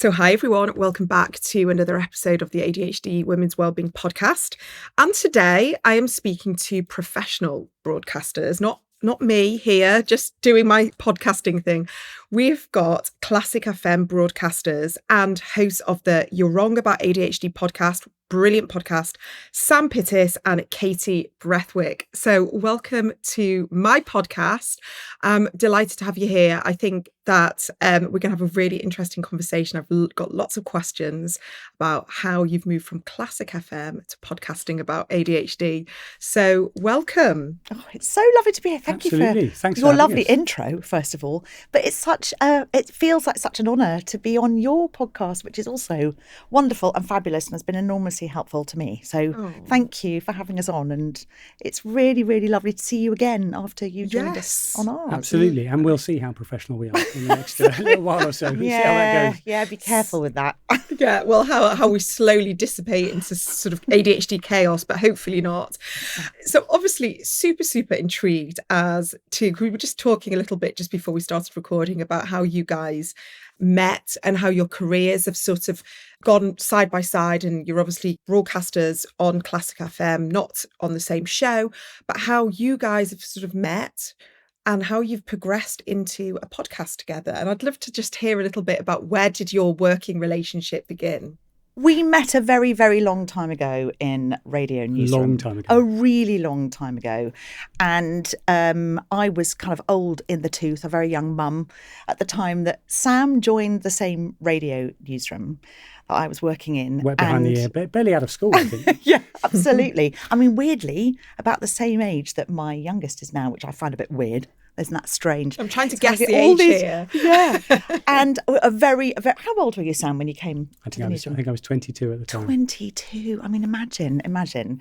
So hi everyone, welcome back to another episode of the ADHD Women's Wellbeing podcast. And today I am speaking to professional broadcasters, not me here, just doing my podcasting thing. We've got Classic FM broadcasters and hosts of the You're Wrong About ADHD podcast, brilliant podcast, Sam Pittis and Katie Breathwick. So welcome to my podcast. I'm delighted to have you here. I think that we're going to have a really interesting conversation. I've got lots of questions about how you've moved from Classic FM to podcasting about ADHD. So welcome. Oh, it's so lovely to be here. Thank you for your lovely intro, first of all. But it's it feels like such an honour to be on your podcast, which is also wonderful and fabulous and has been enormously helpful to me. So Thank you for having us on. And it's really, really lovely to see you again after you joined us on ours. Absolutely. And we'll see how professional we are in the next little while or so. We'll see how that goes. Yeah, be careful with that. Yeah, well, how we slowly dissipate into sort of ADHD chaos, but hopefully not. So obviously super, super intrigued as to, we were just talking a little bit just before we started recording about how you guys met and how your careers have sort of gone side by side, and you're obviously broadcasters on Classic FM, not on the same show, but how you guys have sort of met and how you've progressed into a podcast together. And I'd love to just hear a little bit about where did your working relationship begin? We met a very, very long time ago in radio newsroom. Long time ago. A really long time ago. And I was kind of old in the tooth, a very young mum at the time that Sam joined the same radio newsroom that I was working in. Wet behind the ear, barely out of school, I think. Yeah, absolutely. I mean, weirdly, about the same age that my youngest is now, which I find a bit weird. Isn't that strange? I'm trying to guess the age here. Yeah. And a very, how old were you, Sam, when you came I think I was 22 at the time. 22. I mean, imagine.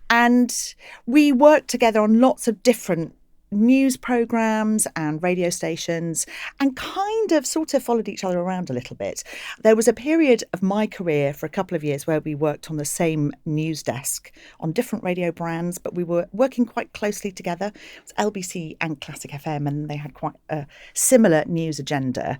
And we worked together on lots of different news programmes and radio stations and kind of sort of followed each other around a little bit. There was a period of my career for a couple of years where we worked on the same news desk on different radio brands, but we were working quite closely together. It was LBC and Classic FM, and they had quite a similar news agenda.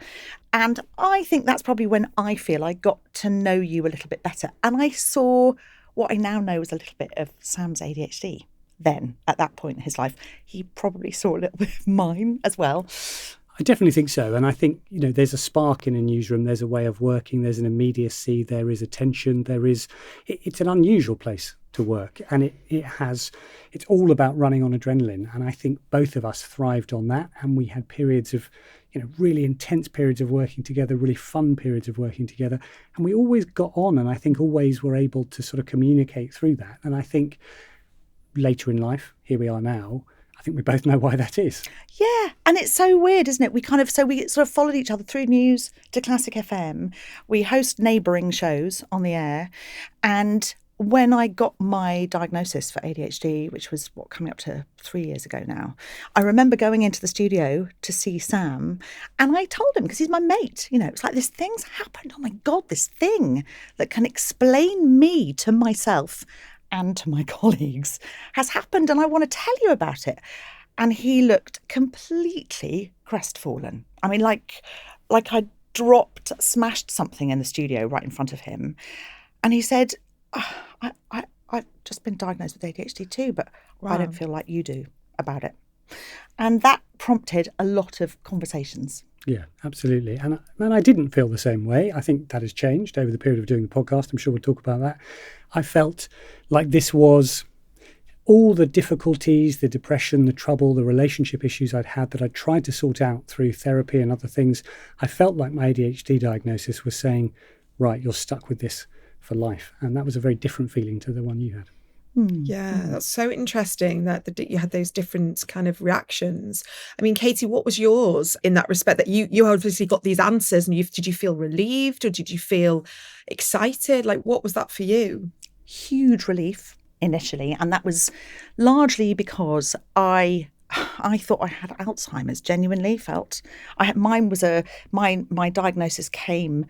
And I think that's probably when I feel I got to know you a little bit better. And I saw what I now know is a little bit of Sam's ADHD. Then, at that point in his life, he probably saw a little bit of mine as well. I definitely think so. And I think, there's a spark in a newsroom. There's a way of working. There's an immediacy. There is attention. It's an unusual place to work. And it's all about running on adrenaline. And I think both of us thrived on that. And we had periods of, really intense periods of working together, really fun periods of working together. And we always got on. And I think always were able to sort of communicate through that. And I think later in life, here we are now, I think we both know why that is. Yeah, and it's so weird, isn't it? We sort of followed each other through news to Classic FM. We host neighbouring shows on the air. And when I got my diagnosis for ADHD, which was coming up to 3 years ago now, I remember going into the studio to see Sam, and I told him, because he's my mate, it's like, this thing's happened. Oh my God, this thing that can explain me to myself and to my colleagues has happened, and I want to tell you about it. And he looked completely crestfallen. I mean, like I smashed something in the studio right in front of him. And he said, I've just been diagnosed with ADHD too, but I don't feel like you do about it. And that prompted a lot of conversations. Yeah, absolutely. And I didn't feel the same way. I think that has changed over the period of doing the podcast. I'm sure we'll talk about that. I felt like this was all the difficulties, the depression, the trouble, the relationship issues I'd had that I'd tried to sort out through therapy and other things. I felt like my ADHD diagnosis was saying, right, you're stuck with this for life. And that was a very different feeling to the one you had. Yeah, that's so interesting that you had those different kind of reactions. I mean, Katie, what was yours in that respect? That you obviously got these answers, and did you feel relieved or did you feel excited? Like, what was that for you? Huge relief initially, and that was largely because I thought I had Alzheimer's. Genuinely felt my diagnosis came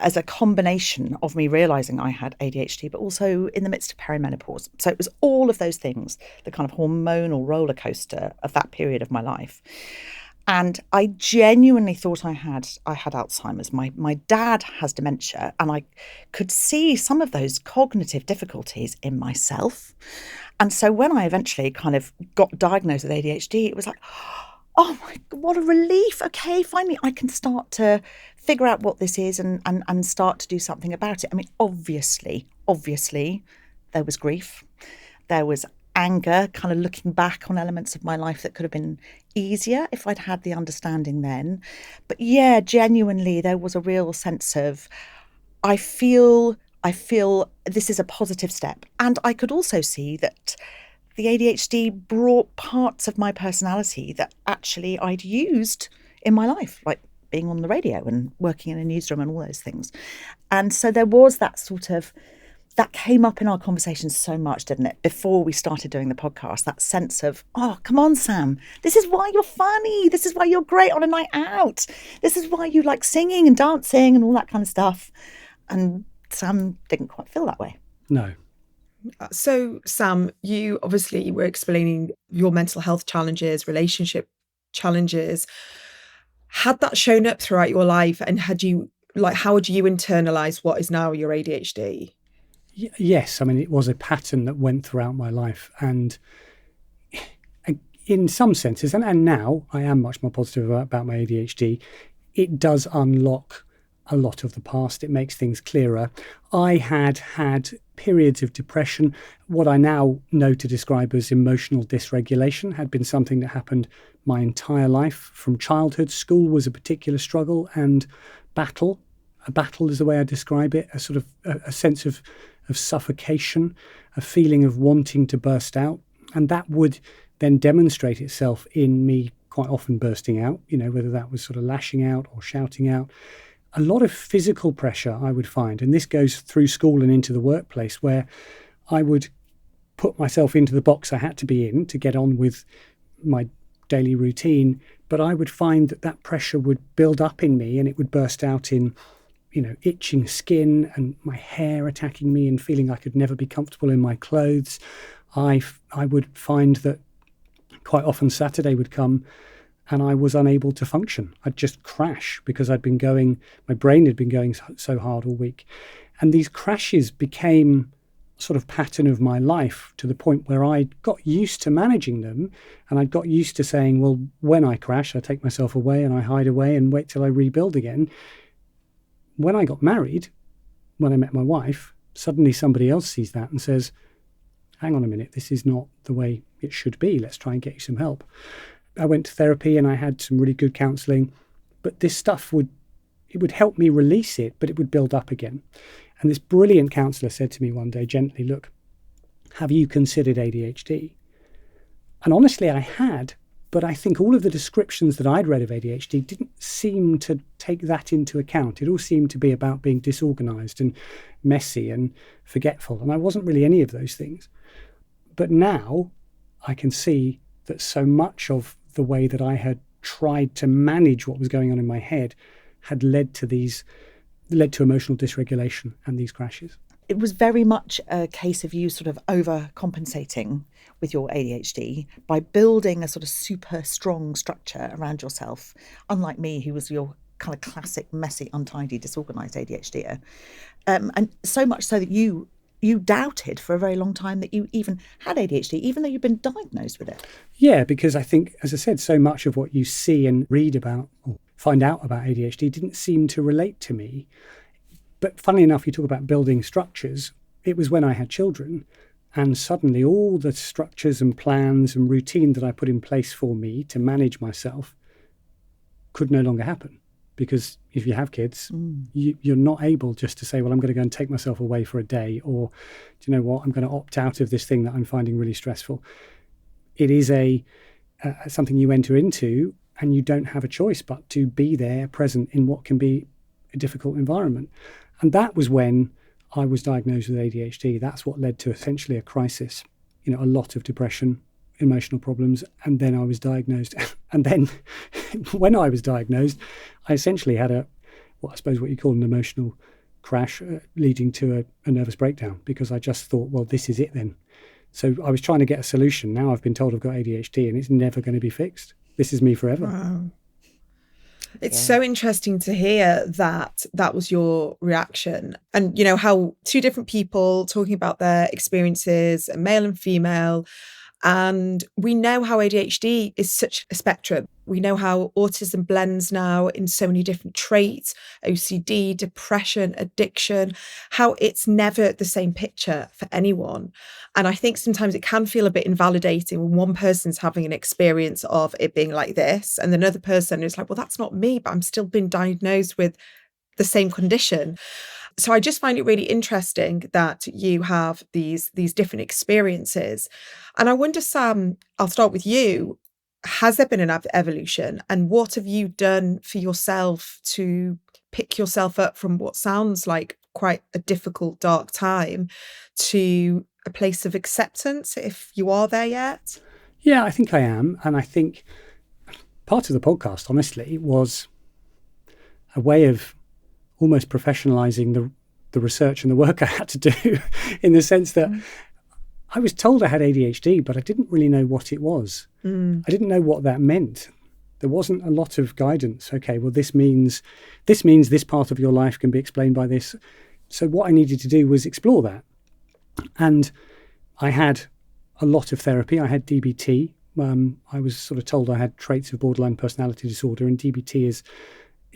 as a combination of me realising I had ADHD, but also in the midst of perimenopause. So it was all of those things, the kind of hormonal roller coaster of that period of my life. And I genuinely thought I had Alzheimer's. My dad has dementia, and I could see some of those cognitive difficulties in myself. And so when I eventually kind of got diagnosed with ADHD, it was like, oh my God, what a relief. Okay, finally I can start to figure out what this is and start to do something about it. I mean, obviously, there was grief. There was anger, kind of looking back on elements of my life that could have been easier if I'd had the understanding then. But yeah, genuinely, there was a real sense of, I feel this is a positive step. And I could also see that the ADHD brought parts of my personality that actually I'd used in my life, like being on the radio and working in a newsroom and all those things. And so there was that sort of, that came up in our conversations so much, didn't it? Before we started doing the podcast, that sense of, oh, come on, Sam, this is why you're funny. This is why you're great on a night out. This is why you like singing and dancing and all that kind of stuff. And Sam didn't quite feel that way. No. So, Sam, you obviously were explaining your mental health challenges, relationship challenges. Had that shown up throughout your life, and how would you internalize what is now your ADHD? Yes, I mean, it was a pattern that went throughout my life. And in some senses, and now I am much more positive about my ADHD, it does unlock a lot of the past. It makes things clearer. I had periods of depression. What I now know to describe as emotional dysregulation had been something that happened my entire life. From childhood, school was a particular struggle, and a battle is the way I describe it, a sort of a sense of suffocation, a feeling of wanting to burst out. And that would then demonstrate itself in me quite often bursting out, whether that was sort of lashing out or shouting out. A lot of physical pressure I would find, and this goes through school and into the workplace, where I would put myself into the box I had to be in to get on with my daily routine, but I would find that pressure would build up in me and it would burst out in itching skin and my hair attacking me and feeling I could never be comfortable in my clothes. I would find that quite often Saturday would come and I was unable to function. I'd just crash because my brain had been going so hard all week. And these crashes became sort of pattern of my life to the point where I got used to managing them, and I got used to saying, well, when I crash, I take myself away and I hide away and wait till I rebuild again. When I got married, when I met my wife, suddenly somebody else sees that and says, hang on a minute, this is not the way it should be. Let's try and get you some help. I went to therapy and I had some really good counselling, but this stuff would help me release it, but it would build up again. And this brilliant counsellor said to me one day gently, look, have you considered ADHD? And honestly, I had, but I think all of the descriptions that I'd read of ADHD didn't seem to take that into account. It all seemed to be about being disorganised and messy and forgetful. And I wasn't really any of those things. But now I can see that so much of the way that I had tried to manage what was going on in my head had led to emotional dysregulation and these crashes. It was very much a case of you sort of overcompensating with your ADHD by building a sort of super strong structure around yourself, unlike me, who was your kind of classic, messy, untidy, disorganised ADHDer. And so much so that you doubted for a very long time that you even had ADHD, even though you've been diagnosed with it. Yeah, because I think, as I said, so much of what you see and read about or find out about ADHD didn't seem to relate to me. But funnily enough, you talk about building structures. It was when I had children, and suddenly all the structures and plans and routine that I put in place for me to manage myself could no longer happen. Because if you have kids, you're not able just to say, well, I'm going to go and take myself away for a day, or, do you know what, I'm going to opt out of this thing that I'm finding really stressful. It is something you enter into, and you don't have a choice but to be there, present in what can be a difficult environment. And that was when I was diagnosed with ADHD. That's what led to essentially a crisis, a lot of depression, emotional problems, and then I was diagnosed. And then when I was diagnosed, I essentially had what you call an emotional crash leading to a nervous breakdown, because I just thought, well, this is it then. So I was trying to get a solution. Now I've been told I've got ADHD and it's never going to be fixed. This is me forever. Wow. It's so interesting to hear that that was your reaction. And, you know, how two different people talking about their experiences, male and female. And we know how ADHD is such a spectrum. We know how autism blends now in so many different traits, OCD, depression, addiction, how it's never the same picture for anyone. And I think sometimes it can feel a bit invalidating when one person's having an experience of it being like this, and another person is like, well, that's not me, but I'm still being diagnosed with the same condition. So I just find it really interesting that you have these different experiences. And I wonder, Sam, I'll start with you. Has there been an evolution? And what have you done for yourself to pick yourself up from what sounds like quite a difficult, dark time to a place of acceptance, if you are there yet? Yeah, I think I am. And I think part of the podcast, honestly, was a way of almost professionalizing the research and the work I had to do, in the sense that I was told I had ADHD, but I didn't really know what it was. I didn't know what that meant. There wasn't a lot of guidance. Okay, well, this means this part of your life can be explained by this. So what I needed to do was explore that. And I had a lot of therapy. I had DBT. I was sort of told I had traits of borderline personality disorder, and DBT is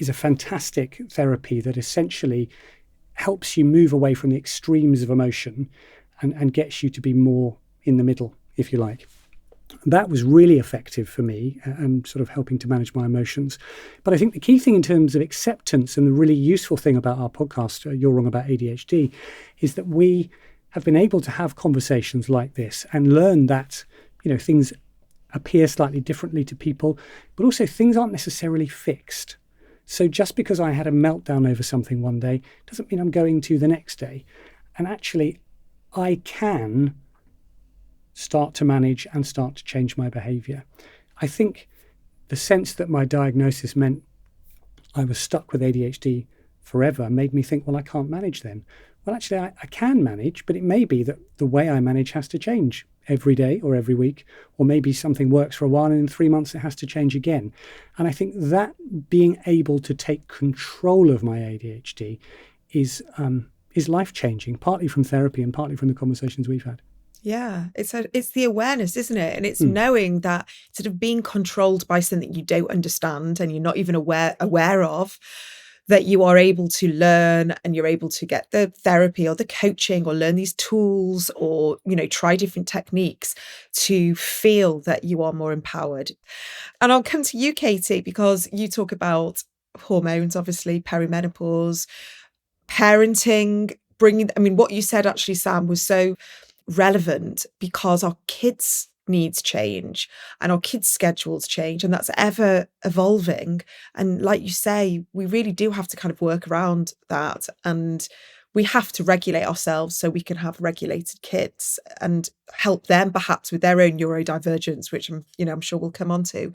a fantastic therapy that essentially helps you move away from the extremes of emotion and gets you to be more in the middle, if you like. That was really effective for me and sort of helping to manage my emotions. But I think the key thing in terms of acceptance, and the really useful thing about our podcast, You're Wrong About ADHD, is that we have been able to have conversations like this and learn that, you know, things appear slightly differently to people, but also things aren't necessarily fixed. So just because I had a meltdown over something one day doesn't mean I'm going to the next day. And actually, I can start to manage and start to change my behaviour. I think the sense that my diagnosis meant I was stuck with ADHD forever made me think, well, I can't manage then. Well, actually, I can manage, but it may be that the way I manage has to change every day or every week, or maybe something works for a while and in 3 months it has to change again. And I think that being able to take control of my ADHD is life-changing, partly from therapy and partly from the conversations we've had. Yeah, it's the awareness, isn't it? And it's knowing that sort of being controlled by something you don't understand and you're not even aware of, that you are able to learn, and you're able to get the therapy or the coaching or learn these tools, or, you know, try different techniques to feel that you are more empowered. And I'll come to you, Katie, because you talk about hormones, obviously, perimenopause, parenting, what you said actually, Sam, was so relevant, because our kids' needs change and our kids' schedules change, and that's ever evolving. And like you say, we really do have to kind of work around that, and we have to regulate ourselves so we can have regulated kids and help them perhaps with their own neurodivergence, which I'm sure we'll come on to.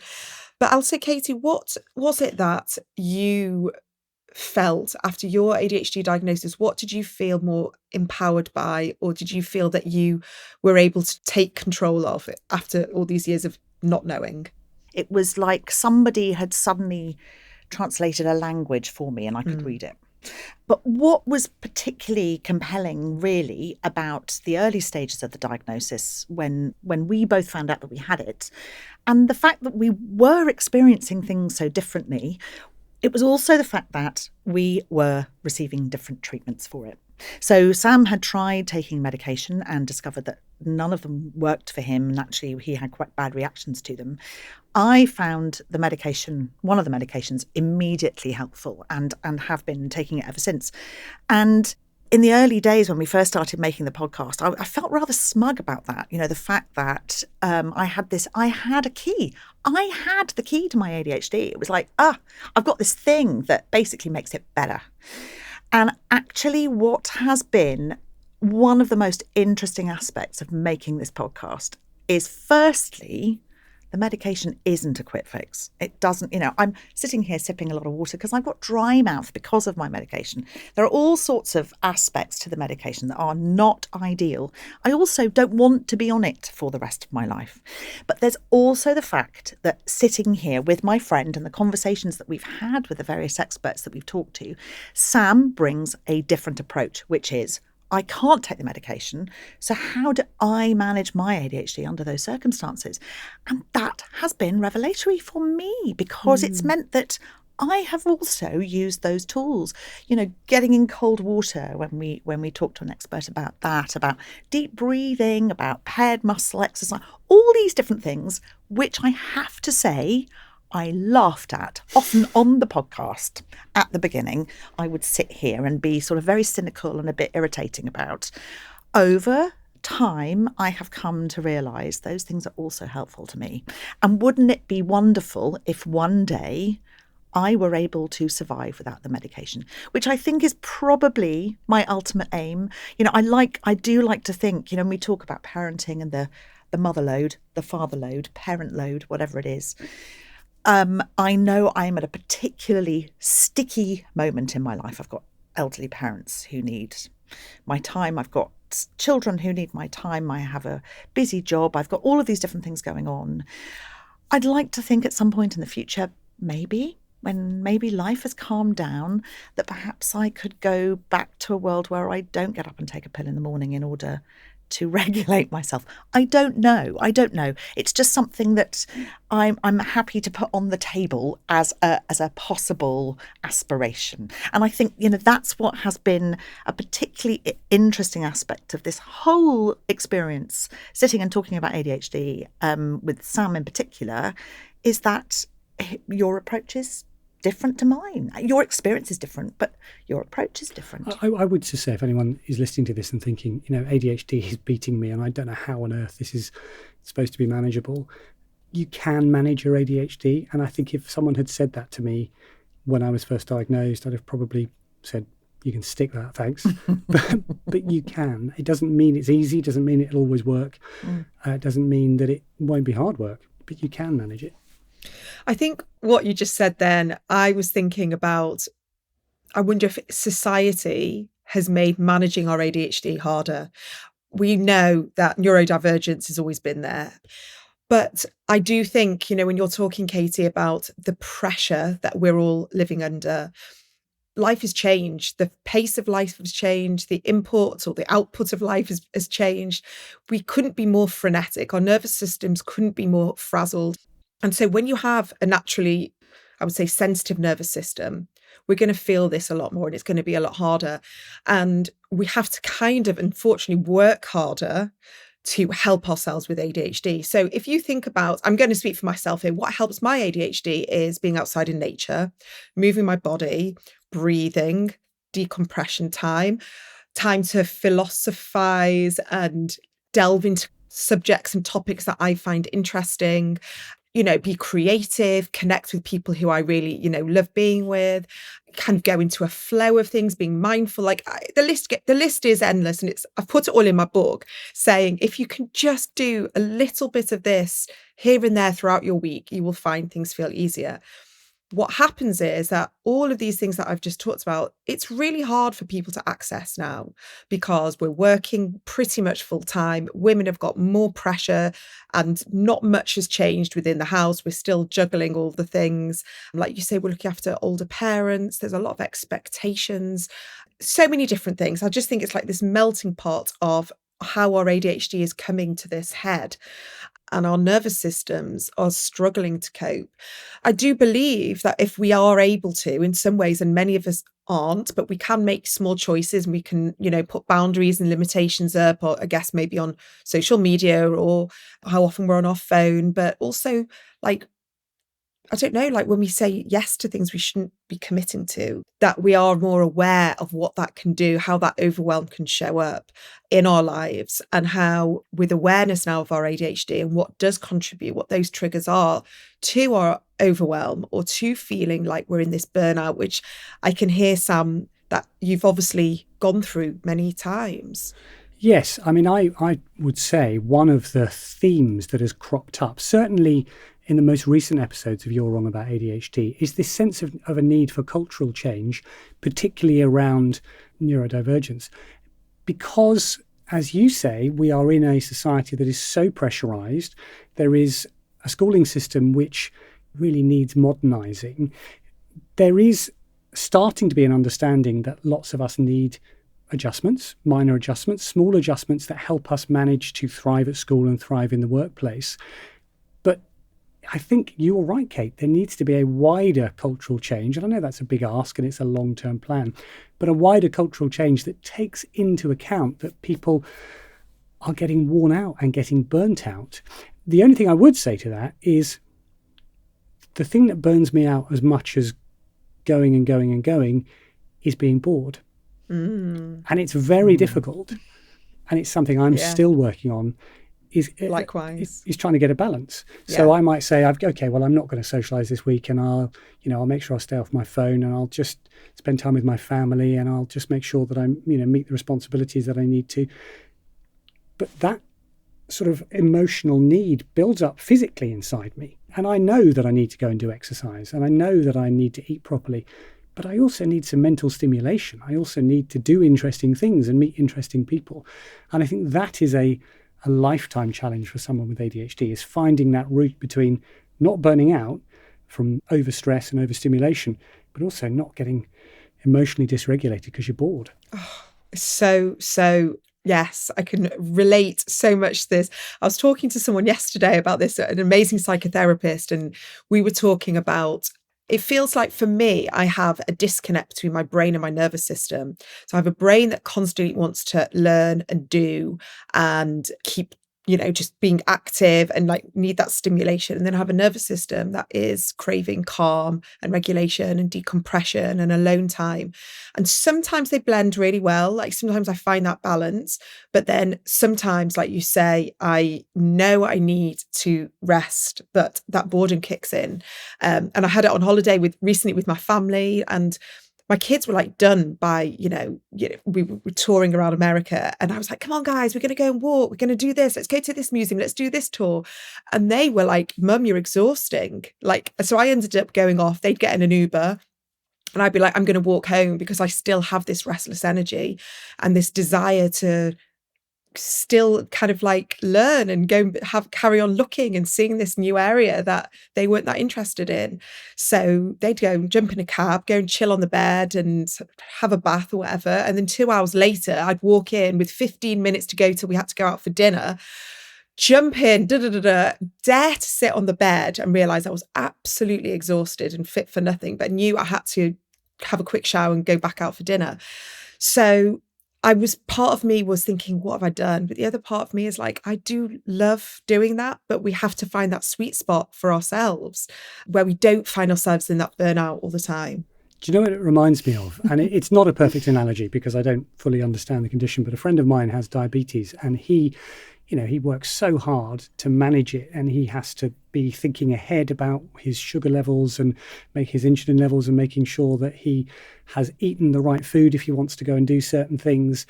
But I'll say, Katie, what was it that you felt after your ADHD diagnosis? What did you feel more empowered by, or did you feel that you were able to take control of it after all these years of not knowing? It was like somebody had suddenly translated a language for me and I could read it. But what was particularly compelling, really, about the early stages of the diagnosis, when we both found out that we had it, and the fact that we were experiencing things so differently, it was also the fact that we were receiving different treatments for it. So Sam had tried taking medication and discovered that none of them worked for him, and actually he had quite bad reactions to them. I found the medication, one of the medications, immediately helpful and have been taking it ever since. And in the early days when we first started making the podcast, I felt rather smug about that. You know, the fact that I had a key. I had the key to my ADHD. It was like, I've got this thing that basically makes it better. And actually what has been one of the most interesting aspects of making this podcast is, firstly, the medication isn't a quick fix. It doesn't, I'm sitting here sipping a lot of water because I've got dry mouth because of my medication. There are all sorts of aspects to the medication that are not ideal. I also don't want to be on it for the rest of my life. But there's also the fact that sitting here with my friend and the conversations that we've had with the various experts that we've talked to, Sam brings a different approach, which is, I can't take the medication, so how do I manage my ADHD under those circumstances? And that has been revelatory for me because it's meant that I have also used those tools, getting in cold water when we talk to an expert about that, about deep breathing, about paired muscle exercise, all these different things, which I have to say I laughed at, often on the podcast at the beginning. I would sit here and be sort of very cynical and a bit irritating about. Over time, I have come to realise those things are also helpful to me. And wouldn't it be wonderful if one day I were able to survive without the medication, which I think is probably my ultimate aim. I do like to think, when we talk about parenting and the mother load, the father load, parent load, whatever it is, I know I'm at a particularly sticky moment in my life. I've got elderly parents who need my time. I've got children who need my time. I have a busy job. I've got all of these different things going on. I'd like to think at some point in the future, when maybe life has calmed down, that perhaps I could go back to a world where I don't get up and take a pill in the morning in order to regulate myself. I don't know. It's just something that I'm happy to put on the table as a possible aspiration. And I think, that's what has been a particularly interesting aspect of this whole experience, sitting and talking about ADHD with Sam in particular, is that your approach is different to mine. Your experience is different, but your approach is different. I would just say, if anyone is listening to this and thinking, ADHD is beating me and I don't know how on earth this is supposed to be manageable, you can manage your ADHD. And I think if someone had said that to me when I was first diagnosed, I'd have probably said, you can stick that, thanks. but you can. It doesn't mean it's easy, doesn't mean it'll always work. It doesn't mean that it won't be hard work, but you can manage it. I think what you just said then, I was thinking about, I wonder if society has made managing our ADHD harder. We know that neurodivergence has always been there. But I do think, when you're talking, Katie, about the pressure that we're all living under, life has changed. The pace of life has changed. The input or the output of life has changed. We couldn't be more frenetic. Our nervous systems couldn't be more frazzled. And so when you have a naturally, I would say, sensitive nervous system, we're going to feel this a lot more and it's going to be a lot harder. And we have to kind of, unfortunately, work harder to help ourselves with ADHD. So if you think about, I'm going to speak for myself here, what helps my ADHD is being outside in nature, moving my body, breathing, decompression time to philosophize and delve into subjects and topics that I find interesting. Be creative, connect with people who I really, love being with, kind of go into a flow of things, being mindful. The list is endless. And I've put it all in my book saying, if you can just do a little bit of this here and there throughout your week, you will find things feel easier. What happens is that all of these things that I've just talked about, it's really hard for people to access now because we're working pretty much full time. Women have got more pressure and not much has changed within the house. We're still juggling all the things. Like you say, we're looking after older parents. There's a lot of expectations, so many different things. I just think it's like this melting pot of how our ADHD is coming to this head. And our nervous systems are struggling to cope. I do believe that if we are able to, in some ways, and many of us aren't, but we can make small choices and we can, put boundaries and limitations up, or I guess maybe on social media or how often we're on our phone, but also I don't know, when we say yes to things we shouldn't be committing to, that we are more aware of what that can do, how that overwhelm can show up in our lives, and how with awareness now of our ADHD and what does contribute, what those triggers are to our overwhelm or to feeling like we're in this burnout, which I can hear, Sam, that you've obviously gone through many times. Yes, I mean, I would say one of the themes that has cropped up, certainly in the most recent episodes of You're Wrong About ADHD, is this sense of a need for cultural change, particularly around neurodivergence. Because, as you say, we are in a society that is so pressurised. There is a schooling system which really needs modernising. There is starting to be an understanding that lots of us need adjustments, minor adjustments, small adjustments that help us manage to thrive at school and thrive in the workplace. But I think you're right, Kate. There needs to be a wider cultural change. And I know that's a big ask and it's a long-term plan, but a wider cultural change that takes into account that people are getting worn out and getting burnt out. The only thing I would say to that is the thing that burns me out as much as going and going and going is being bored. And it's very difficult. And it's something I'm still working on. Likewise. Is trying to get a balance. So I might say, okay, well, I'm not going to socialise this week, and I'll make sure I stay off my phone, and I'll just spend time with my family, and I'll just make sure that I meet the responsibilities that I need to. But that sort of emotional need builds up physically inside me, and I know that I need to go and do exercise, and I know that I need to eat properly. But I also need some mental stimulation. I also need to do interesting things and meet interesting people. And I think that is a lifetime challenge for someone with ADHD, is finding that route between not burning out from overstress and overstimulation, but also not getting emotionally dysregulated because you're bored. Oh, so yes, I can relate so much to this. I was talking to someone yesterday about this, an amazing psychotherapist, and we were talking about, it feels like for me, I have a disconnect between my brain and my nervous system. So I have a brain that constantly wants to learn and do and keep, just being active and need that stimulation. And then I have a nervous system that is craving calm and regulation and decompression and alone time. And sometimes they blend really well. Sometimes I find that balance, but then sometimes, like you say, I know I need to rest, but that boredom kicks in. And I had it on holiday recently with my family, and my kids were done by, we were touring around America, and I was like, come on, guys, we're going to go and walk. We're going to do this. Let's go to this museum. Let's do this tour. And they were like, Mum, you're exhausting. So I ended up going off. They'd get in an Uber, and I'd be like, I'm going to walk home because I still have this restless energy and this desire to still kind of learn and go carry on looking and seeing this new area that they weren't that interested in. So they'd go and jump in a cab, go and chill on the bed and have a bath or whatever. And then 2 hours later, I'd walk in with 15 minutes to go till we had to go out for dinner, jump in, dare to sit on the bed and realise I was absolutely exhausted and fit for nothing, but knew I had to have a quick shower and go back out for dinner. So part of me was thinking, what have I done? But the other part of me is I do love doing that, but we have to find that sweet spot for ourselves where we don't find ourselves in that burnout all the time. Do you know what it reminds me of? And it's not a perfect analogy because I don't fully understand the condition, but a friend of mine has diabetes, and he works so hard to manage it, and he has to be thinking ahead about his sugar levels and make his insulin levels and making sure that he has eaten the right food if he wants to go and do certain things.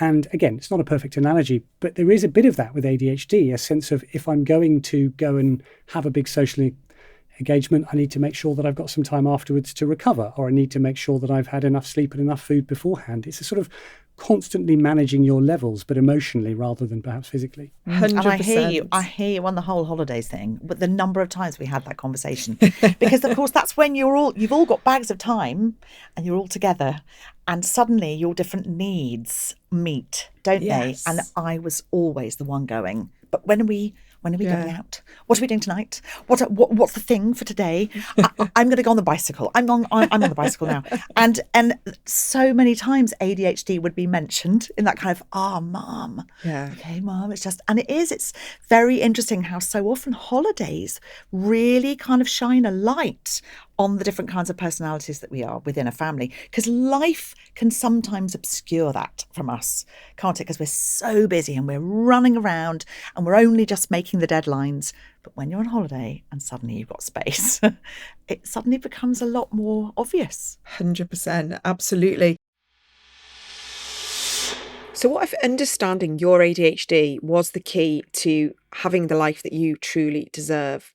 And again, it's not a perfect analogy, but there is a bit of that with ADHD, a sense of if I'm going to go and have a big social engagement, I need to make sure that I've got some time afterwards to recover, or I need to make sure that I've had enough sleep and enough food beforehand. It's a sort of constantly managing your levels, but emotionally rather than perhaps physically. 100%. And I hear you on the whole holidays thing, but the number of times we had that conversation, because of course that's when you've all got bags of time and you're all together, and suddenly your different needs meet, don't they? And I was always the one going, but when are we going out? What are we doing tonight? What's the thing for today? I'm going to go on the bicycle. I'm on the bicycle now. And so many times ADHD would be mentioned in that kind of, Mum. Yeah. Okay, Mum. It's very interesting how so often holidays really kind of shine a light on the different kinds of personalities that we are within a family, because life can sometimes obscure that from us, can't it? Because we're so busy and we're running around and we're only just making the deadlines. But when you're on holiday and suddenly you've got space, it suddenly becomes a lot more obvious. 100%, absolutely. So what if understanding your ADHD was the key to having the life that you truly deserve?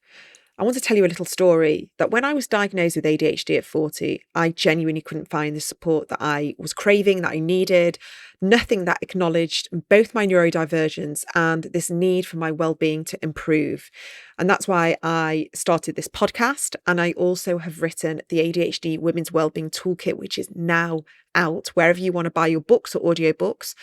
I want to tell you a little story that when I was diagnosed with ADHD at 40, I genuinely couldn't find the support that I was craving, that I needed, nothing that acknowledged both my neurodivergence and this need for my well-being to improve. And that's why I started this podcast. And I also have written the ADHD Women's Wellbeing Toolkit, which is now out wherever you want to buy your books or audiobooks.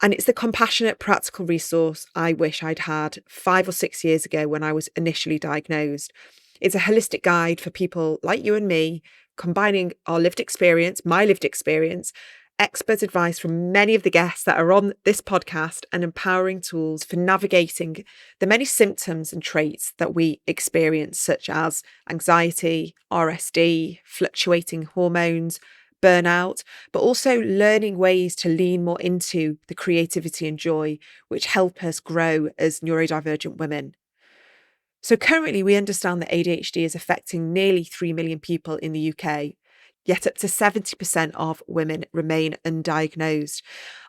And it's the compassionate, practical resource I wish I'd had 5 or 6 years ago when I was initially diagnosed. It's a holistic guide for people like you and me, combining our lived experience, my lived experience, expert advice from many of the guests that are on this podcast, and empowering tools for navigating the many symptoms and traits that we experience, such as anxiety, RSD, fluctuating hormones, burnout, but also learning ways to lean more into the creativity and joy which help us grow as neurodivergent women. So currently we understand that ADHD is affecting nearly 3 million people in the UK, yet up to 70% of women remain undiagnosed.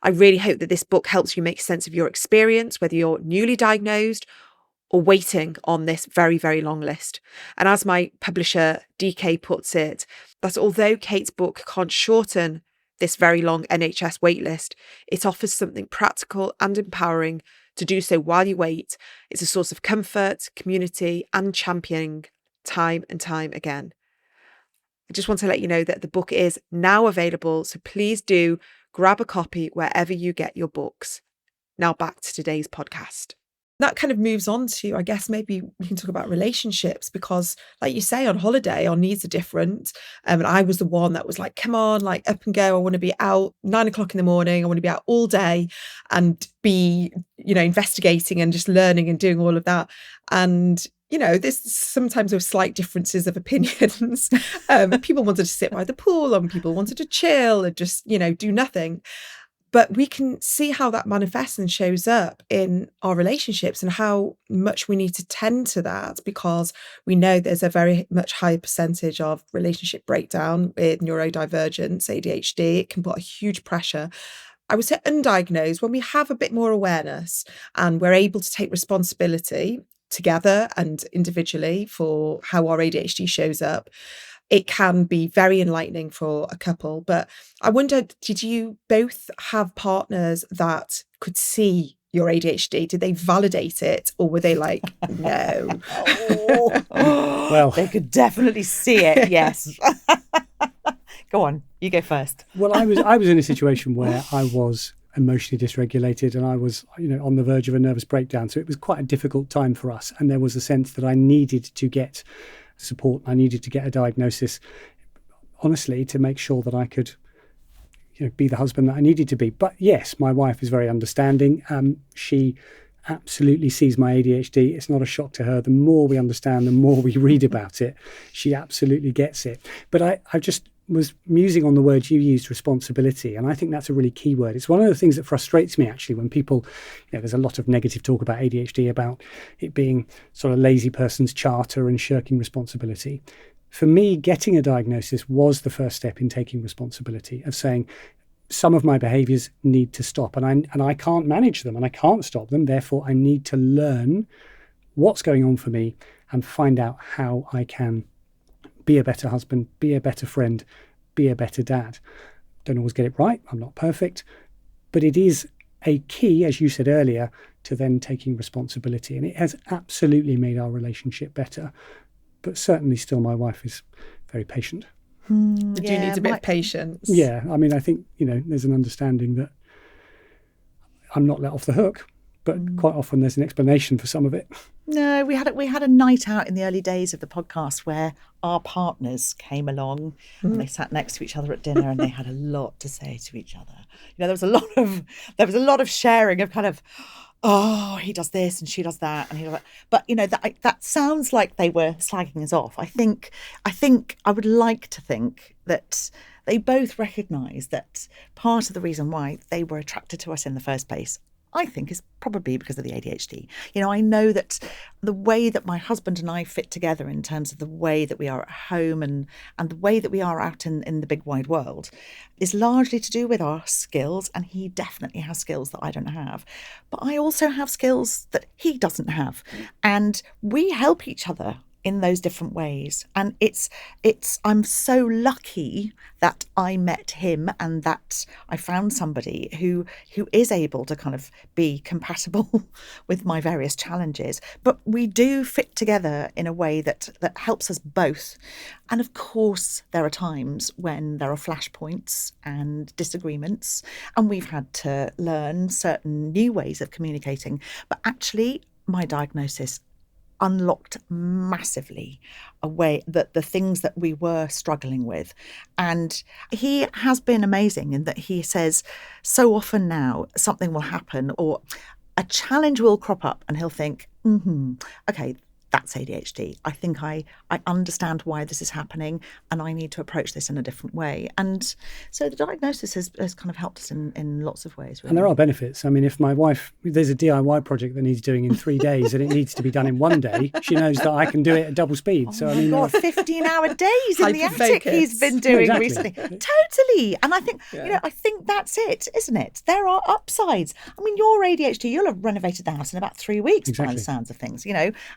I really hope that this book helps you make sense of your experience, whether you're newly diagnosed or waiting on this very, very long list. And as my publisher DK puts it, that although Kate's book can't shorten this very long NHS waitlist, it offers something practical and empowering to do so while you wait. It's a source of comfort, community, and championing time and time again. I just want to let you know that the book is now available, so please do grab a copy wherever you get your books. Now back to today's podcast. That kind of moves on to, I guess, maybe we can talk about relationships, because like you say, on holiday, our needs are different. And I was the one that was like, come on, like up and go. I want to be out 9 o'clock in the morning. I want to be out all day and be, investigating and just learning and doing all of that. And there's sometimes with slight differences of opinions. People wanted to sit by the pool and people wanted to chill and just, do nothing. But we can see how that manifests and shows up in our relationships and how much we need to tend to that, because we know there's a very much higher percentage of relationship breakdown with neurodivergence, ADHD. It can put a huge pressure. I would say undiagnosed, when we have a bit more awareness and we're able to take responsibility together and individually for how our ADHD shows up, it can be very enlightening for a couple. But I wonder, did you both have partners that could see your ADHD? Did they validate it, or were they like, no? Well, they could definitely see it. Yes. Go on, you go first. Well, I was in a situation where I was emotionally dysregulated and I was, on the verge of a nervous breakdown. So it was quite a difficult time for us. And there was a sense that I needed to get support. I needed to get a diagnosis, honestly, to make sure that I could be the husband that I needed to be. But yes, my wife is very understanding. She absolutely sees my ADHD. It's not a shock to her. The more we understand, the more we read about it, she absolutely gets it. But I just was musing on the word you used, responsibility. And I think that's a really key word. It's one of the things that frustrates me, actually, when people, there's a lot of negative talk about ADHD, about it being sort of lazy person's charter and shirking responsibility. For me, getting a diagnosis was the first step in taking responsibility, of saying some of my behaviours need to stop, and I can't manage them and I can't stop them. Therefore, I need to learn what's going on for me and find out how I can be a better husband, be a better friend, be a better dad. Don't always get it right. I'm not perfect. But it is a key, as you said earlier, to then taking responsibility. And it has absolutely made our relationship better. But certainly still my wife is very patient. Do you need a bit of patience? Yeah. I mean, I think, there's an understanding that I'm not let off the hook. But quite often there's an explanation for some of it. No, we had a night out in the early days of the podcast where our partners came along and they sat next to each other at dinner and they had a lot to say to each other. There was a lot of sharing of kind of, oh, he does this and she does that and he does that. But that sounds like they were slagging us off. I think I would like to think that they both recognise that part of the reason why they were attracted to us in the first place I think is probably because of the ADHD. You know, I know that the way that my husband and I fit together in terms of the way that we are at home and the way that we are out in the big wide world is largely to do with our skills. And he definitely has skills that I don't have. But I also have skills that he doesn't have. And we help each other in those different ways. And I'm so lucky that I met him and that I found somebody who is able to kind of be compatible with my various challenges. But we do fit together in a way that helps us both. And of course, there are times when there are flashpoints and disagreements, and we've had to learn certain new ways of communicating. But actually, my diagnosis unlocked massively a way that the things that we were struggling with. And he has been amazing in that he says so often now something will happen or a challenge will crop up and he'll think, okay, that's ADHD. I think I understand why this is happening and I need to approach this in a different way. And so the diagnosis has kind of helped us in lots of ways. Really. And there are benefits. I mean, if my wife, there's a DIY project that needs doing in 3 days and it needs to be done in 1 day, she knows that I can do it at double speed. Oh my God, 15-hour days in the attic Hyper-focus. he's been doing Exactly. recently. Totally. And I think, I think that's it, isn't it? There are upsides. I mean, your ADHD, you'll have renovated the house in about 3 weeks by the sounds of things,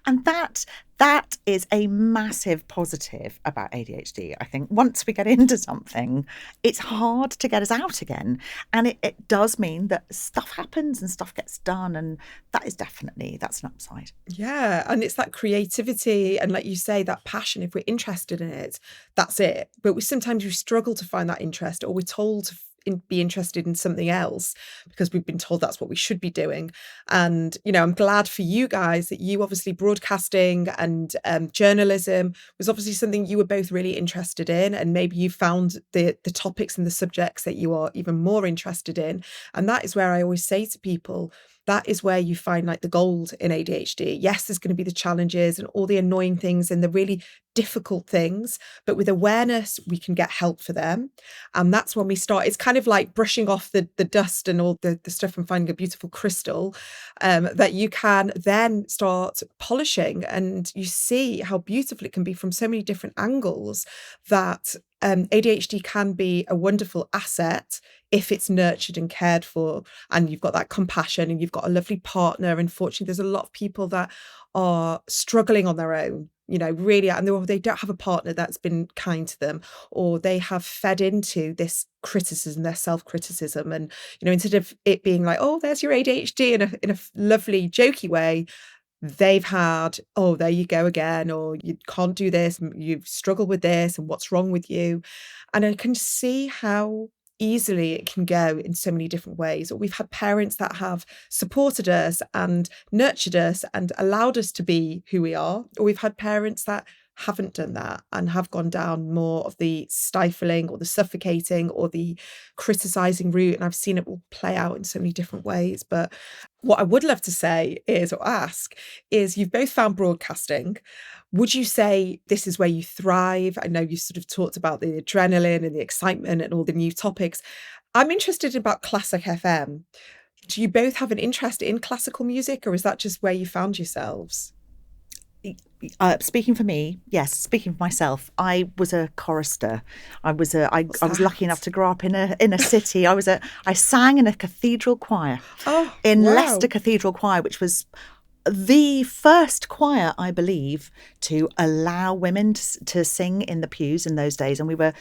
and that is a massive positive about ADHD. I think once we get into something, it's hard to get us out again. And it does mean that stuff happens and stuff gets done. And that's an upside. Yeah. And it's that creativity. And like you say, that passion, if we're interested in it, that's it. But sometimes we struggle to find that interest, or we're told to be interested in something else because we've been told that's what we should be doing. And I'm glad for you guys that you obviously broadcasting and journalism was obviously something you were both really interested in, and maybe you found the topics and the subjects that you are even more interested in. And that is where I always say to people, that is where you find like the gold in ADHD. Yes, there's going to be the challenges and all the annoying things and the really difficult things, but with awareness, we can get help for them. And that's when we start. It's kind of like brushing off the dust and all the stuff and finding a beautiful crystal that you can then start polishing, and you see how beautiful it can be from so many different angles. That ADHD can be a wonderful asset if it's nurtured and cared for, and you've got that compassion and you've got a lovely partner. Unfortunately, there's a lot of people that are struggling on their own, really, and they don't have a partner that's been kind to them, or they have fed into this criticism, their self-criticism. And, instead of it being like, oh, there's your ADHD in a lovely, jokey way, they've had, oh, there you go again, or you can't do this, you've struggled with this, and what's wrong with you? And I can see how easily it can go in so many different ways. Or we've had parents that have supported us and nurtured us and allowed us to be who we are, or we've had parents that haven't done that and have gone down more of the stifling or the suffocating or the criticizing route. And I've seen it all play out in so many different ways. But what I would love to say is, or ask, is you've both found broadcasting. Would you say this is where you thrive? I know you sort of talked about the adrenaline and the excitement and all the new topics. I'm interested about Classic FM. Do you both have an interest in classical music, or is that just where you found yourselves? Speaking for me, yes. Speaking for myself, I was a chorister. I was lucky enough to grow up in a city. I sang in a cathedral choir, Leicester Cathedral Choir, which was the first choir, I believe, to allow women to sing in the pews in those days. And we were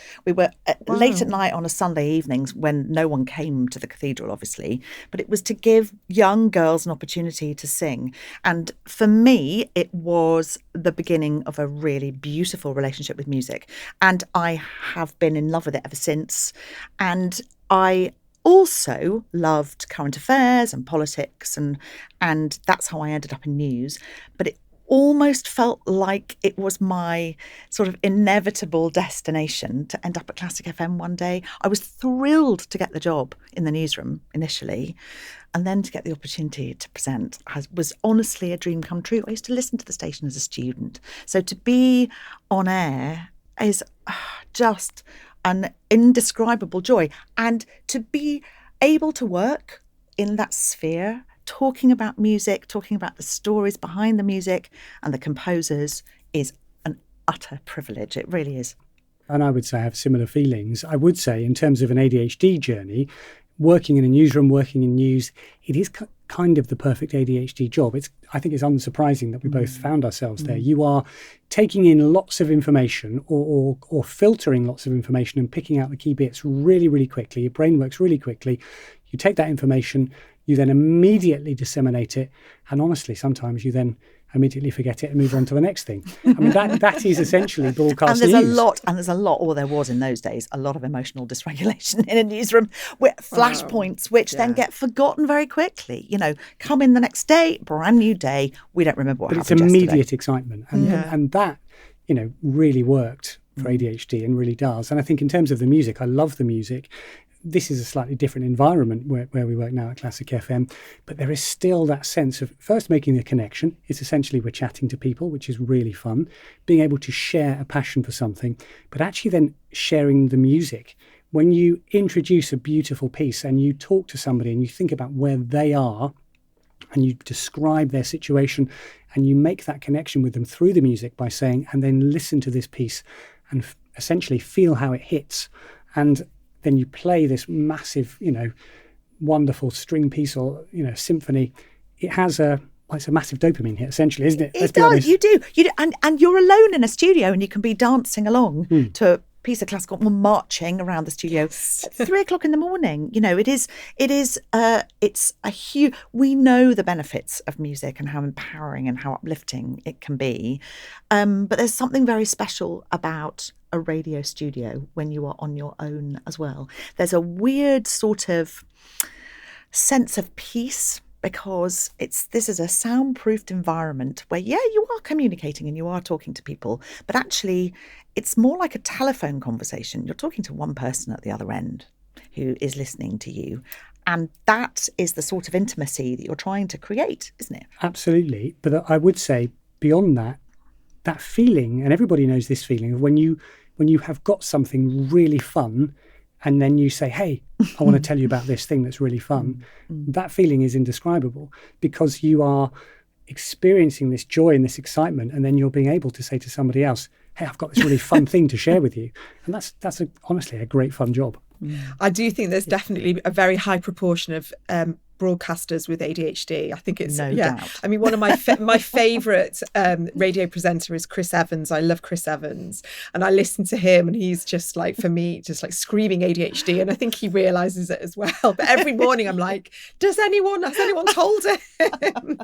late at night on a Sunday evenings when no one came to the cathedral, obviously, but it was to give young girls an opportunity to sing. And for me, it was the beginning of a really beautiful relationship with music. And I have been in love with it ever since. And I also loved current affairs and politics, and that's how I ended up in news. But it almost felt like it was my sort of inevitable destination to end up at Classic FM one day. I was thrilled to get the job in the newsroom initially, and then to get the opportunity to present was honestly a dream come true. I used to listen to the station as a student. So to be on air is just an indescribable joy, and to be able to work in that sphere, talking about music, talking about the stories behind the music and the composers is an utter privilege. It really is. And I would say I have similar feelings. I would say in terms of an ADHD journey, working in a newsroom, working in news, it is kind of the perfect ADHD job. I think it's unsurprising that we both found ourselves there. You are taking in lots of information or filtering lots of information and picking out the key bits really, really quickly. Your brain works really quickly. You take that information, you then immediately disseminate it. And honestly, sometimes you then immediately forget it and move on to the next thing. I mean, that is essentially broadcast and news. There's a lot, or there was in those days, a lot of emotional dysregulation in a newsroom, with flashpoints, which then get forgotten very quickly. Come in the next day, brand new day. We don't remember what happened. It's immediate yesterday. excitement, and that really worked for ADHD and really does. And I think in terms of the music, I love the music. This is a slightly different environment where we work now at Classic FM, but there is still that sense of first making a connection. It's essentially we're chatting to people, which is really fun, being able to share a passion for something, but actually then sharing the music. When you introduce a beautiful piece and you talk to somebody and you think about where they are and you describe their situation and you make that connection with them through the music by saying, and then listen to this piece and essentially feel how it hits. And then you play this massive, wonderful string piece or, symphony. It has it's a massive dopamine hit, essentially, isn't it? It does. You do. And you're alone in a studio and you can be dancing along to a piece of classical or marching around the studio at 3:00 in the morning. It's a huge, we know the benefits of music and how empowering and how uplifting it can be. But there's something very special about a radio studio when you are on your own as well. There's a weird sort of sense of peace because this is a soundproofed environment where, you are communicating and you are talking to people, but actually it's more like a telephone conversation. You're talking to one person at the other end who is listening to you. And that is the sort of intimacy that you're trying to create, isn't it? Absolutely. But I would say beyond that feeling, and everybody knows this feeling of when you have got something really fun and then you say, hey, I want to tell you about this thing that's really fun. That feeling is indescribable because you are experiencing this joy and this excitement, and then you're being able to say to somebody else, hey, I've got this really fun thing to share with you. And that's honestly a great fun job. I do think there's definitely a very high proportion of broadcasters with ADHD. I think it's no doubt. I mean, one of my my favourite radio presenter is Chris Evans. I love Chris Evans, and I listen to him, and he's just like, for me, just like screaming ADHD, and I think he realises it as well. But every morning I'm like, has anyone told him?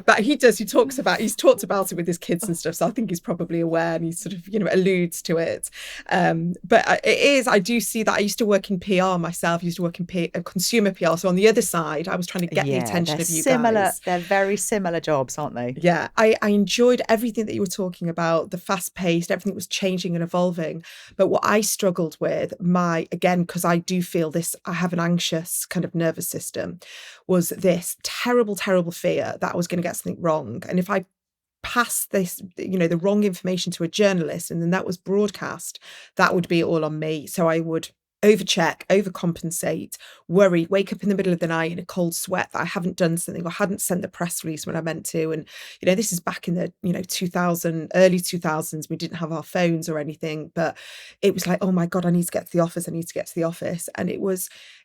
But he does. He's talked about it with his kids and stuff. So I think he's probably aware, and he sort of alludes to it. But it is. I do see that. I used to work in PR myself. I used to work in consumer PR. So on the other side, I was trying to get the attention of you guys. They're very similar jobs, aren't they? Yeah, I enjoyed everything that you were talking about, the fast paced, everything was changing and evolving. But what I struggled with, because I do feel this, I have an anxious kind of nervous system, was this terrible, terrible fear that I was going to get something wrong. And if I pass this, the wrong information to a journalist and then that was broadcast, that would be all on me. So I would overcheck, overcompensate, worry, wake up in the middle of the night in a cold sweat that I haven't done something or hadn't sent the press release when I meant to. And, this is back in the, early 2000s. We didn't have our phones or anything, but it was like, oh my God, I need to get to the office. And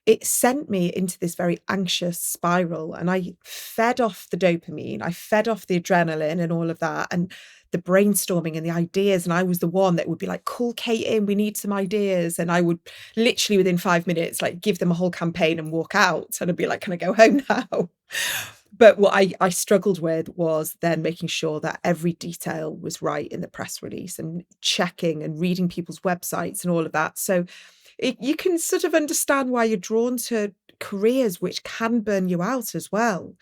it sent me into this very anxious spiral, and I fed off the dopamine. I fed off the adrenaline and all of that. And the brainstorming and the ideas, and I was the one that would be like, call Kate in, we need some ideas, and I would literally within 5 minutes like give them a whole campaign and walk out, and I'd be like, can I go home now? But what I struggled with was then making sure that every detail was right in the press release and checking and reading people's websites and all of that. So you can sort of understand why you're drawn to careers which can burn you out as well.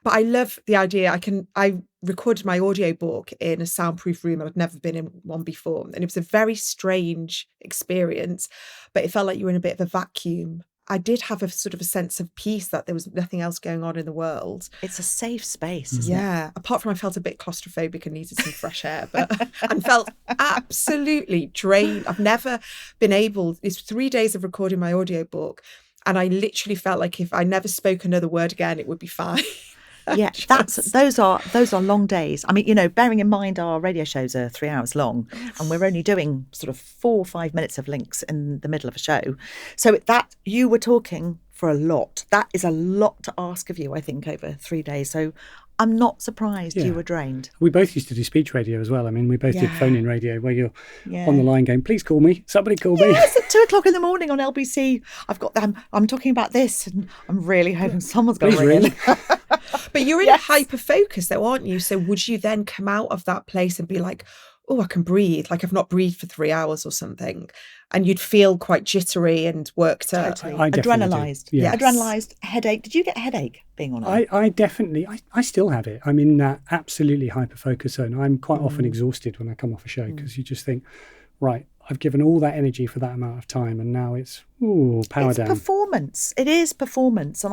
But I love the idea. I recorded my audiobook in a soundproof room, and I'd never been in one before. And it was a very strange experience, but it felt like you were in a bit of a vacuum. I did have a sort of a sense of peace that there was nothing else going on in the world. It's a safe space, isn't it? Yeah. Apart from I felt a bit claustrophobic and needed some fresh air, and felt absolutely drained. I've never been able, it's 3 days of recording my audiobook. And I literally felt like if I never spoke another word again, it would be fine. Yeah, those are long days. I mean, bearing in mind our radio shows are 3 hours long, and we're only doing sort of 4 or 5 minutes of links in the middle of a show. So that you were talking for a lot. That is a lot to ask of you, I think, over 3 days. So I'm not surprised you were drained. We both used to do speech radio as well. I mean, we both did phone-in radio where you're Yeah. on the line going, please call me. Somebody call me. Yes, at 2:00 in the morning on LBC. I've got them. I'm talking about this, and I'm really hoping someone's going to Please ring ring. in. But you're in a hyper focus though, aren't you? So would you then come out of that place and be like, oh, I can breathe, like I've not breathed for 3 hours or something? And you'd feel quite jittery and worked up. Totally. I definitely do. Adrenalised. Yes. Adrenalised, headache. Did you get a headache being on air? I definitely, I still have it. I'm in that absolutely hyper-focus zone. I'm quite often exhausted when I come off a show because you just think, right, I've given all that energy for that amount of time and now it's power down. It's performance. It is performance. And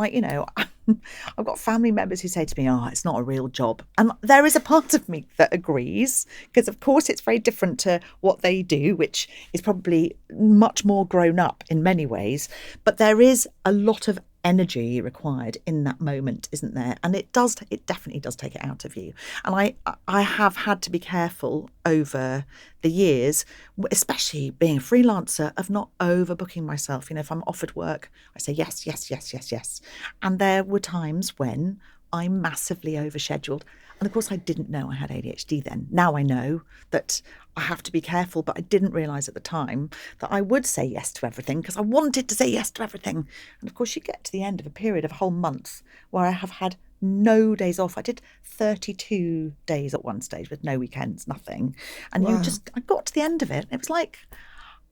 I've got family members who say to me, it's not a real job. And there is a part of me that agrees, because of course it's very different to what they do, which is probably much more grown up in many ways. But there is a lot of energy required in that moment, isn't there? And it definitely does take it out of you. And I have had to be careful over the years, especially being a freelancer, of not overbooking myself. If I'm offered work, I say yes, yes, yes, yes, yes. And there were times when I massively overscheduled. And of course, I didn't know I had ADHD then. Now I know that I have to be careful, but I didn't realise at the time that I would say yes to everything because I wanted to say yes to everything. And of course, you get to the end of a period of a whole month where I have had no days off. I did 32 days at one stage with no weekends, nothing. And Wow. I got to the end of it. It was like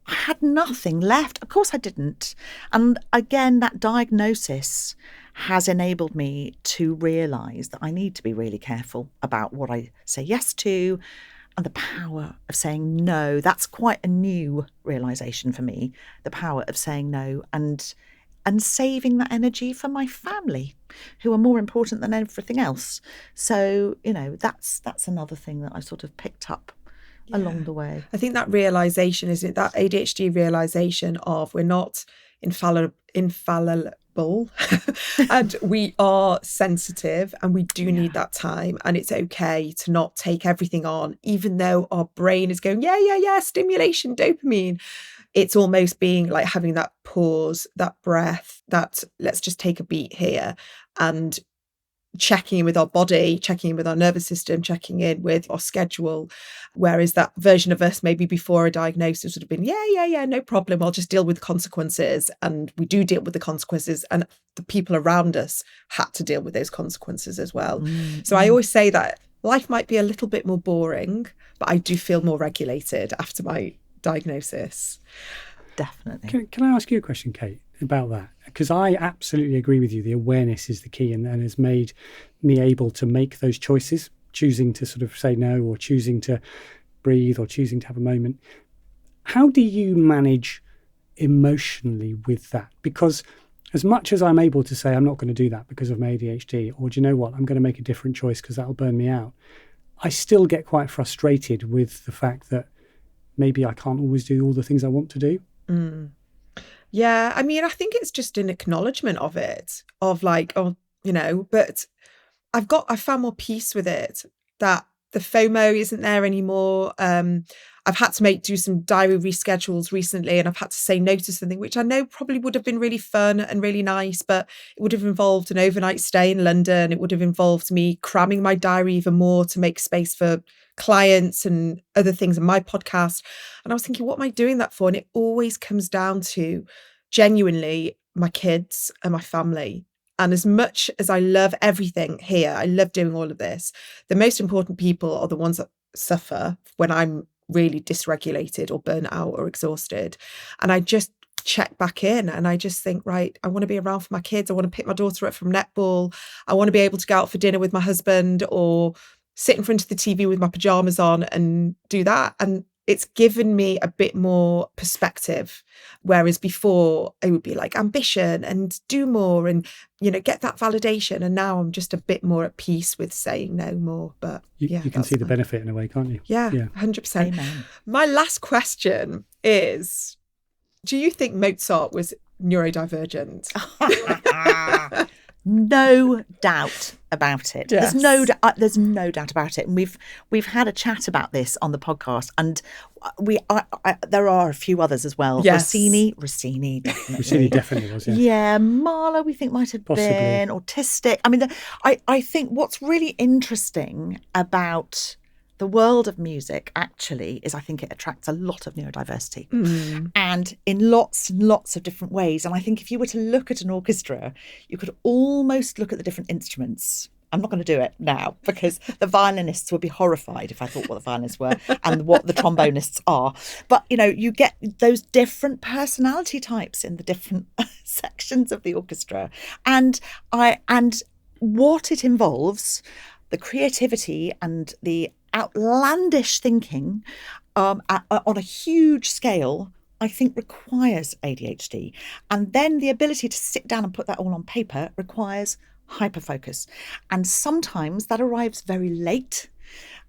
I had nothing left. Of course I didn't. And again, that diagnosis has enabled me to realise that I need to be really careful about what I say yes to and the power of saying no. That's quite a new realisation for me, the power of saying no and saving that energy for my family, who are more important than everything else. So, that's another thing that I sort of picked up along the way. I think that realisation, isn't it? That ADHD realisation of we're not infallible and we are sensitive and we do need that time, and it's okay to not take everything on, even though our brain is going, yeah, stimulation, dopamine. It's almost being like having that pause, that breath, that let's just take a beat here and checking in with our body, checking in with our nervous system, checking in with our schedule. Whereas that version of us maybe before a diagnosis would have been, yeah, no problem, I'll just deal with consequences. And we do deal with the consequences, and the people around us had to deal with those consequences as well. So I always say that life might be a little bit more boring, but I do feel more regulated after my diagnosis. Definitely. Can I ask you a question, Kate, about that? Because I absolutely agree with you. The awareness is the key and has made me able to make those choices, choosing to sort of say no or choosing to breathe or choosing to have a moment. How do you manage emotionally with that? Because as much as I'm able to say I'm not going to do that because of my ADHD, or do you know what, I'm going to make a different choice because that'll burn me out, I still get quite frustrated with the fact that maybe I can't always do all the things I want to do. Yeah, I mean, I think it's just an acknowledgement of it, of like, but I found more peace with it, that the FOMO isn't there anymore. I've had to do some diary reschedules recently, and I've had to say no to something which I know probably would have been really fun and really nice, but it would have involved an overnight stay in London. It would have involved me cramming my diary even more to make space for clients and other things in my podcast. And I was thinking, what am I doing that for? And it always comes down to genuinely my kids and my family. And as much as I love everything here, I love doing all of this, the most important people are the ones that suffer when I'm really dysregulated or burnt out or exhausted. And I just check back in and I just think, right, I want to be around for my kids. I want to pick my daughter up from netball. I want to be able to go out for dinner with my husband or sit in front of the TV with my pajamas on and do that. And it's given me a bit more perspective. Whereas before it would be like ambition and do more and, get that validation. And now I'm just a bit more at peace with saying no more. But you can see the benefit in a way, can't you? Yeah. 100%. Amen. My last question is, do you think Mozart was neurodivergent. No doubt about it. Yes. There's no doubt about it. And we've had a chat about this on the podcast, and there are a few others as well. Yes. Rossini, definitely. Rossini definitely was, yeah. Yeah, Marlowe, we think might have Possibly. been autistic. I mean, I think what's really interesting about the world of music actually is I think it attracts a lot of neurodiversity and in lots and lots of different ways. And I think if you were to look at an orchestra, you could almost look at the different instruments. I'm not going to do it now because the violinists would be horrified if I thought what the violinists were and what the trombonists are. But, you know, you get those different personality types in the different sections of the orchestra. And what it involves, the creativity and the outlandish thinking on a huge scale, I think requires ADHD. And then the ability to sit down and put that all on paper requires hyperfocus. And sometimes that arrives very late,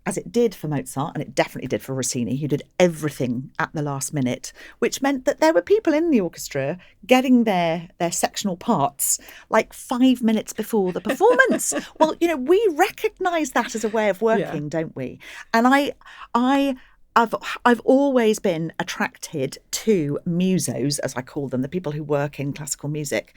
as it did for Mozart, and it definitely did for Rossini, who did everything at the last minute, which meant that there were people in the orchestra getting their sectional parts like 5 minutes before the performance. Well, you know, we recognise that as a way of working, don't we? And I've always been attracted to musos, as I call them, the people who work in classical music.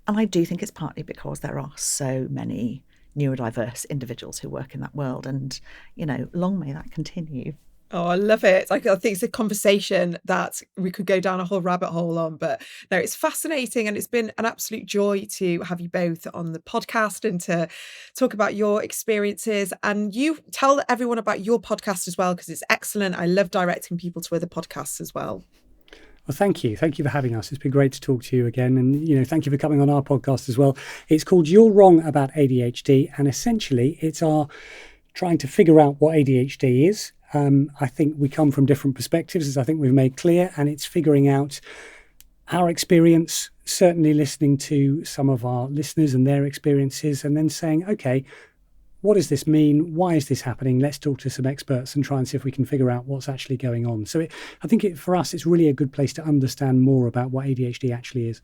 And I do think it's partly because there are so many neurodiverse individuals who work in that world. And, you know, long may that continue. Oh, I love it. I think it's a conversation that we could go down a whole rabbit hole on, but no, it's fascinating. And it's been an absolute joy to have you both on the podcast and to talk about your experiences. And you tell everyone about your podcast as well, because it's excellent. I love directing people to other podcasts as well. Well, thank you. Thank you for having us. It's been great to talk to you again. And, you know, thank you for coming on our podcast as well. It's called You're Wrong About ADHD. And essentially, it's our trying to figure out what ADHD is. I think we come from different perspectives, as I think we've made clear, and it's figuring out our experience, certainly listening to some of our listeners and their experiences, and then saying, okay, what does this mean? Why is this happening? Let's talk to some experts and try and see if we can figure out what's actually going on. So I think for us, it's really a good place to understand more about what ADHD actually is.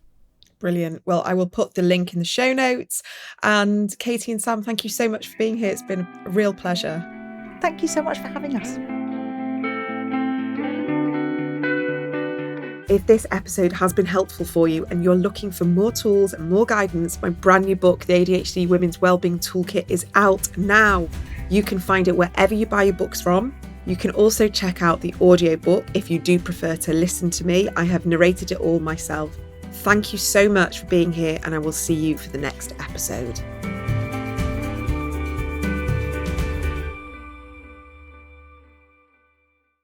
Brilliant. Well, I will put the link in the show notes. And Katie and Sam, thank you so much for being here. It's been a real pleasure. Thank you so much for having us. If this episode has been helpful for you and you're looking for more tools and more guidance, my brand new book, The ADHD Women's Wellbeing Toolkit, is out now. You can find it wherever you buy your books from. You can also check out the audiobook if you do prefer to listen to me. I have narrated it all myself. Thank you so much for being here, and I will see you for the next episode.